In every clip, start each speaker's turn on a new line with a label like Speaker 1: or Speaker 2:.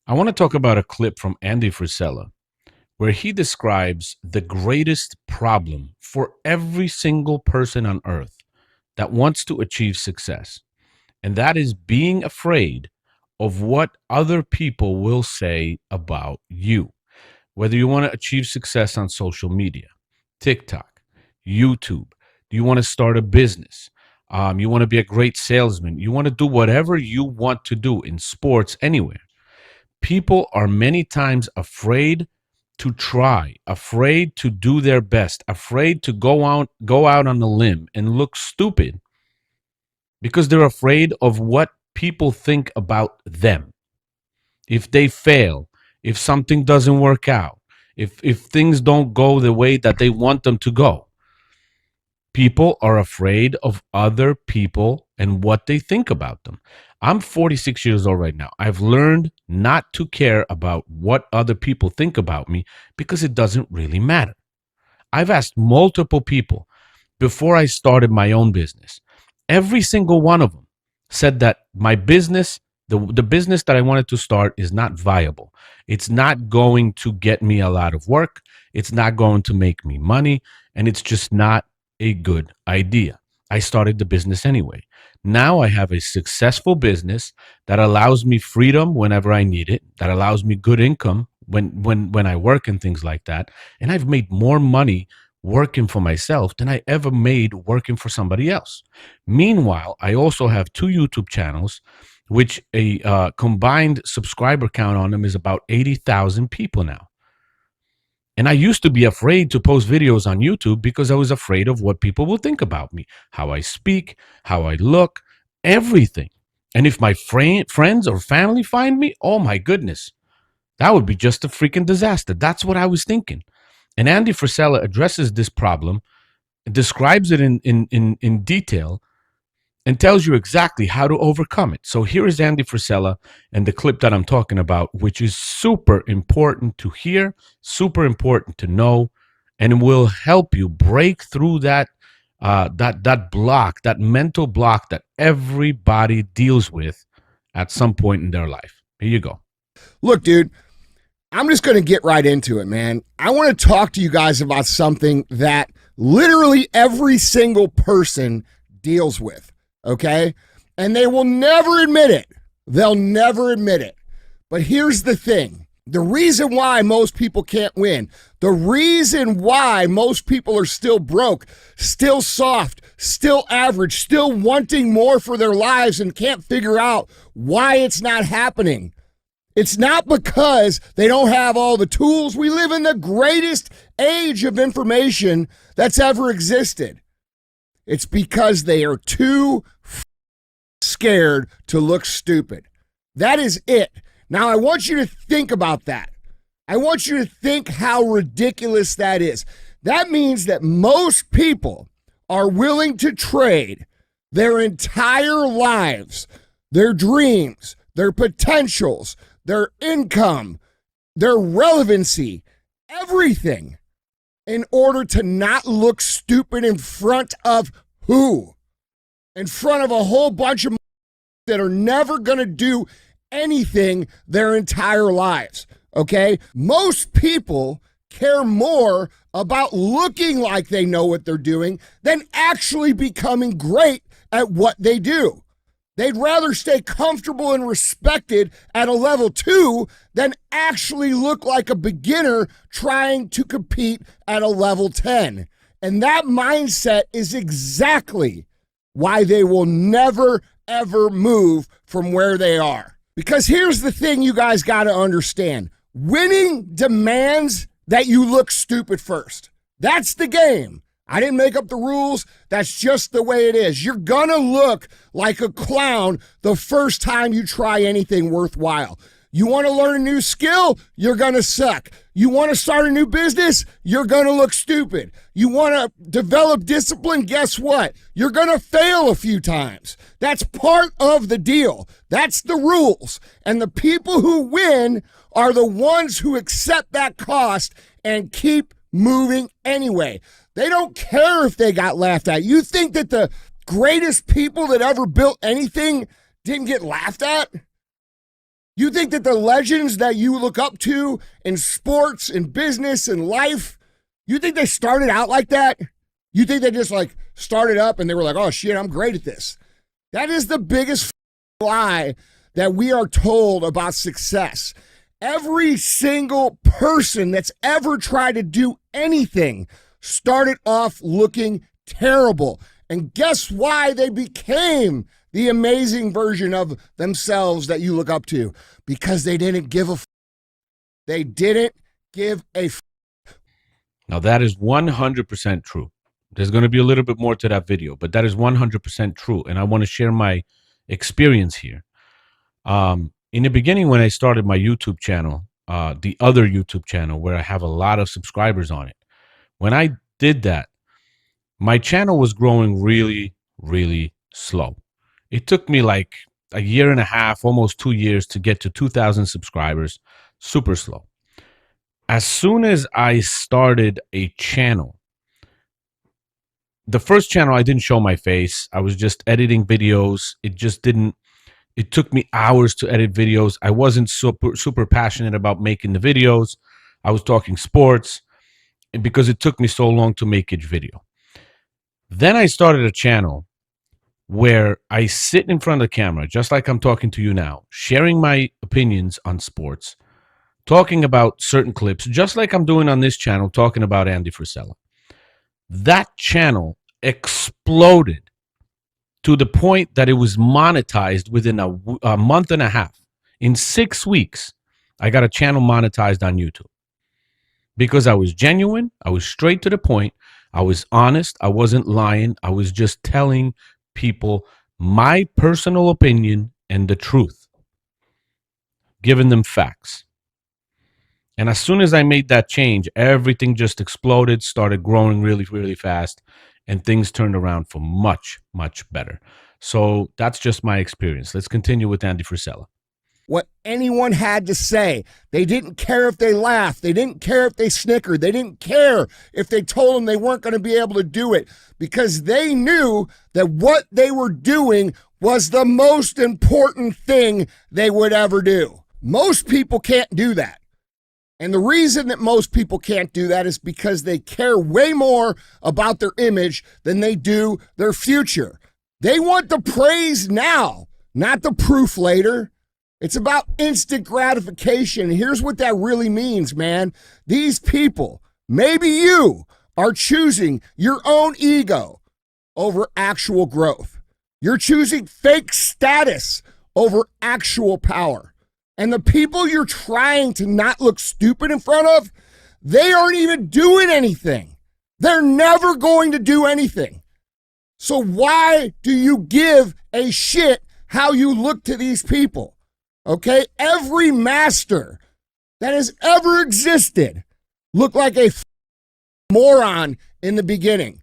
Speaker 1: I want to talk about a clip from Andy Frisella where he describes the greatest problem for every single person on earth that wants to achieve success. And that is being afraid of what other people will say about you. Whether you want to achieve success on social media, TikTok, YouTube, do you want to start a business? You want to be a great salesman. You want to do whatever you want to do in sports, anywhere. People are many times afraid to try, afraid to do their best, afraid to go out on a limb and look stupid because they're afraid of what people think about them. If they fail, if something doesn't work out, if things don't go the way that they want them to go, people are afraid of other people and what they think about them. I'm 46 years old right now. I've learned not to care about what other people think about me because it doesn't really matter. I've asked multiple people before I started my own business. Every single one of them said that my business, the business that I wanted to start, is not viable. It's not going to get me a lot of work. It's not going to make me money. And it's just not a good idea. I started the business anyway. Now I have a successful business that allows me freedom whenever I need it, that allows me good income when I work and things like that. And I've made more money working for myself than I ever made working for somebody else. Meanwhile, I also have two YouTube channels, which a combined subscriber count on them is about 80,000 people now. And I used to be afraid to post videos on YouTube because I was afraid of what people will think about me, how I speak, how I look, everything. And if my friends or family find me, oh my goodness, that would be just a freaking disaster. That's what I was thinking. And Andy Frisella addresses this problem, describes it in detail, and tells you exactly how to overcome it. So here is Andy Frisella and the clip that I'm talking about, which is super important to hear, super important to know, and will help you break through that block, that mental block that everybody deals with at some point in their life. Here you go.
Speaker 2: Look, dude, I'm just going to get right into it, man. I want to talk to you guys about something that literally every single person deals with, okay? And they will never admit it. They'll never admit it. But here's the thing. The reason why most people can't win, the reason why most people are still broke, still soft, still average, still wanting more for their lives and can't figure out why it's not happening. It's not because they don't have all the tools. We live in the greatest age of information that's ever existed. It's because they are too scared to look stupid. That is it. Now, I want you to think about that. I want you to think how ridiculous that is. That means that most people are willing to trade their entire lives, their dreams, their potentials, their income, their relevancy, everything, in order to not look stupid in front of who? In front of a whole bunch of that are never going to do anything their entire lives, okay? Most people care more about looking like they know what they're doing than actually becoming great at what they do. They'd rather stay comfortable and respected at a level 2 than actually look like a beginner trying to compete at a level 10. And that mindset is exactly why they will never, ever move from where they are. Because here's the thing you guys got to understand. Winning demands that you look stupid first. That's the game. I didn't make up the rules. That's just the way it is. You're going to look like a clown the first time you try anything worthwhile. You want to learn a new skill? You're going to suck. You want to start a new business? You're going to look stupid. You want to develop discipline? Guess what? You're going to fail a few times. That's part of the deal. That's the rules. And the people who win are the ones who accept that cost and keep moving anyway. They don't care if they got laughed at. You think that the greatest people that ever built anything didn't get laughed at? You think that the legends that you look up to in sports and business and life, you think they started out like that? You think they just like started up and they were like, oh shit, I'm great at this. That is the biggest lie that we are told about success. Every single person that's ever tried to do anything started off looking terrible. And guess why they became the amazing version of themselves that you look up to? Because they didn't give a They didn't give a
Speaker 1: Now, that is 100% true. There's going to be a little bit more to that video, but that is 100% true. And I want to share my experience here. In the beginning, when I started my YouTube channel, the other YouTube channel where I have a lot of subscribers on it, when I did that, my channel was growing really, really slow. It took me like a year and a half, almost 2 years to get to 2,000 subscribers. Super slow. As soon as I started a channel, the first channel, I didn't show my face. I was just editing videos. It took me hours to edit videos. I wasn't super passionate about making the videos. I was talking sports because it took me so long to make each video. Then I started a channel where I sit in front of the camera, just like I'm talking to you now, sharing my opinions on sports, talking about certain clips, just like I'm doing on this channel, talking about Andy Frisella. That channel exploded to the point that it was monetized within a month and a half. In 6 weeks, I got a channel monetized on YouTube because I was genuine. I was straight to the point. I was honest. I wasn't lying. I was just telling people my personal opinion and the truth, giving them facts. And as soon as I made that change, everything just exploded, started growing really, really fast, and things turned around for much, much better. So that's just my experience. Let's continue with Andy Frisella.
Speaker 2: What anyone had to say. They didn't care if they laughed. They didn't care if they snickered. They didn't care if they told them they weren't going to be able to do it, because they knew that what they were doing was the most important thing they would ever do. Most people can't do that. And the reason that most people can't do that is because they care way more about their image than they do their future. They want the praise now, not the proof later. It's about instant gratification. Here's what that really means, man. These people, maybe you, are choosing your own ego over actual growth. You're choosing fake status over actual power. And the people you're trying to not look stupid in front of, they aren't even doing anything. They're never going to do anything. So why do you give a shit how you look to these people? Okay? Every master that has ever existed looked like a moron in the beginning.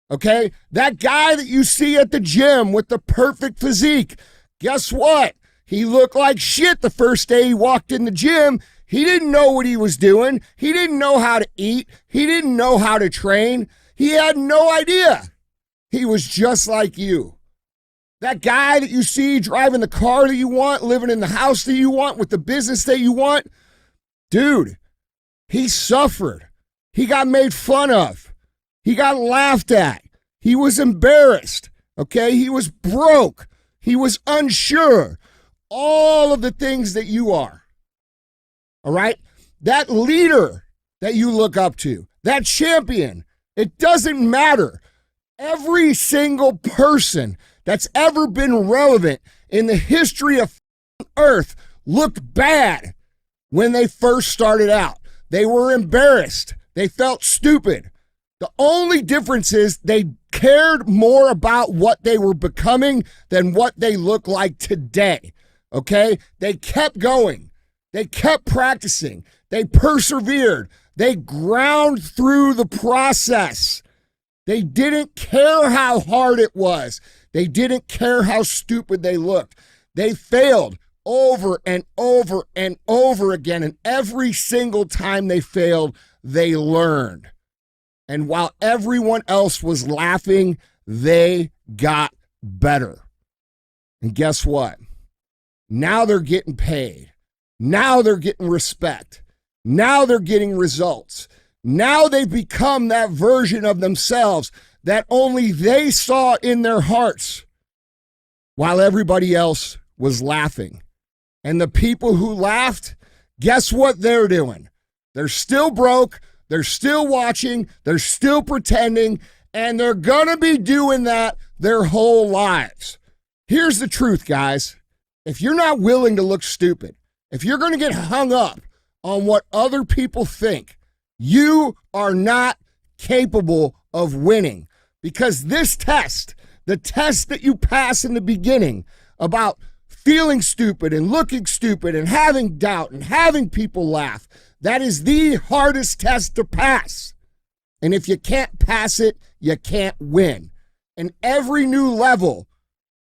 Speaker 2: Okay? That guy that you see at the gym with the perfect physique, guess what? He looked like shit the first day he walked in the gym. He didn't know what he was doing. He didn't know how to eat. He didn't know how to train. He had no idea. He was just like you. That guy that you see driving the car that you want, living in the house that you want, with the business that you want, dude, he suffered. He got made fun of. He got laughed at. He was embarrassed. Okay? He was broke. He was unsure. All of the things that you are. All right? That leader that you look up to, that champion, it doesn't matter. Every single person that's ever been relevant in the history of Earth looked bad when they first started out. They were embarrassed. They felt stupid. The only difference is they cared more about what they were becoming than what they look like today. Okay? They kept going. They kept practicing. They persevered. They ground through the process. They didn't care how hard it was. They didn't care how stupid they looked. They failed over and over and over again. And every single time they failed, they learned. And while everyone else was laughing, they got better. And guess what? Now they're getting paid. Now they're getting respect. Now they're getting results. Now they've become that version of themselves that only they saw in their hearts while everybody else was laughing. And the people who laughed, guess what they're doing? They're still broke. They're still watching. They're still pretending. And they're going to be doing that their whole lives. Here's the truth, guys. If you're not willing to look stupid, if you're going to get hung up on what other people think, you are not capable of winning. Because this test, the test that you pass in the beginning about feeling stupid and looking stupid and having doubt and having people laugh, that is the hardest test to pass. And if you can't pass it, you can't win. And every new level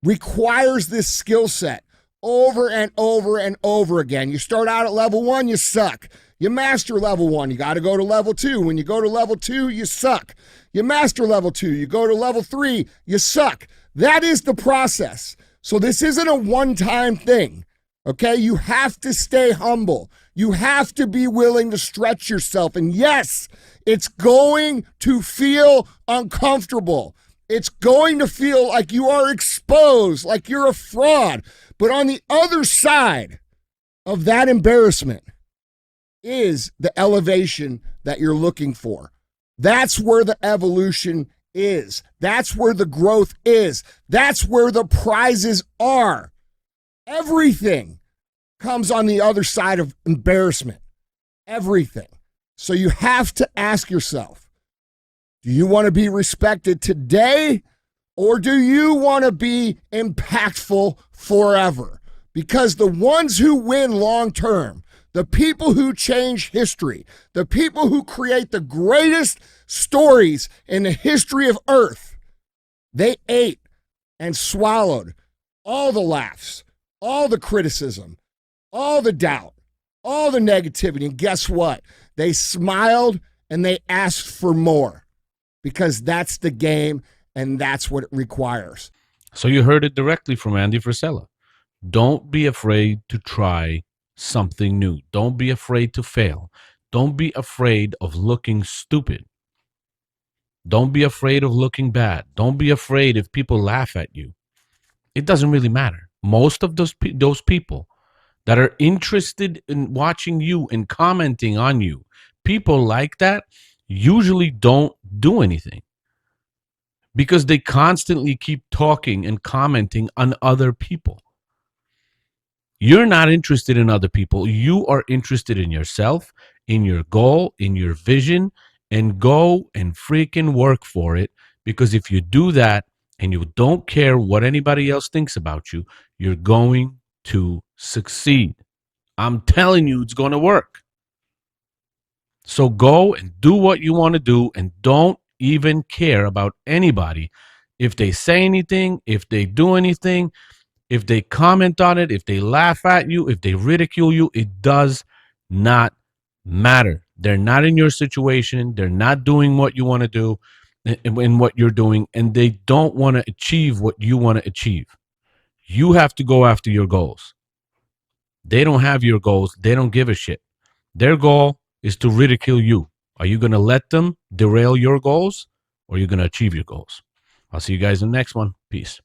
Speaker 2: requires this skill set over and over and over again. You start out at level 1, you suck. You master level 1, you got to go to level 2. When you go to level 2, you suck. You master level 2, you go to level 3, you suck. That is the process. So this isn't a one-time thing, okay? You have to stay humble. You have to be willing to stretch yourself. And yes, it's going to feel uncomfortable. It's going to feel like you are exposed, like you're a fraud. But on the other side of that embarrassment is the elevation that you're looking for. That's where the evolution is. That's where the growth is. That's where the prizes are. Everything comes on the other side of embarrassment. Everything. So you have to ask yourself, do you want to be respected today, or do you want to be impactful forever? Because the ones who win long term, the people who change history, the people who create the greatest stories in the history of Earth, they ate and swallowed all the laughs, all the criticism, all the doubt, all the negativity. And guess what? They smiled and they asked for more, because that's the game and that's what it requires.
Speaker 1: So you heard it directly from Andy Frisella. Don't be afraid to try something new. Don't be afraid to fail. Don't be afraid of looking stupid. Don't be afraid of looking bad. Don't be afraid if people laugh at you. It doesn't really matter. Most of those people that are interested in watching you and commenting on you, people like that usually don't do anything, because they constantly keep talking and commenting on other people. You're not interested in other people. You are interested in yourself, in your goal, in your vision, and go and freaking work for it. Because if you do that and you don't care what anybody else thinks about you, you're going to succeed. I'm telling you, it's going to work. So go and do what you want to do, and don't even care about anybody. If they say anything, if they do anything, if they comment on it, if they laugh at you, if they ridicule you, it does not matter. They're not in your situation. They're not doing what you want to do in what you're doing, and they don't want to achieve what you want to achieve. You have to go after your goals. They don't have your goals. They don't give a shit. Their goal is to ridicule you. Are you going to let them derail your goals, or are you going to achieve your goals? I'll see you guys in the next one. Peace.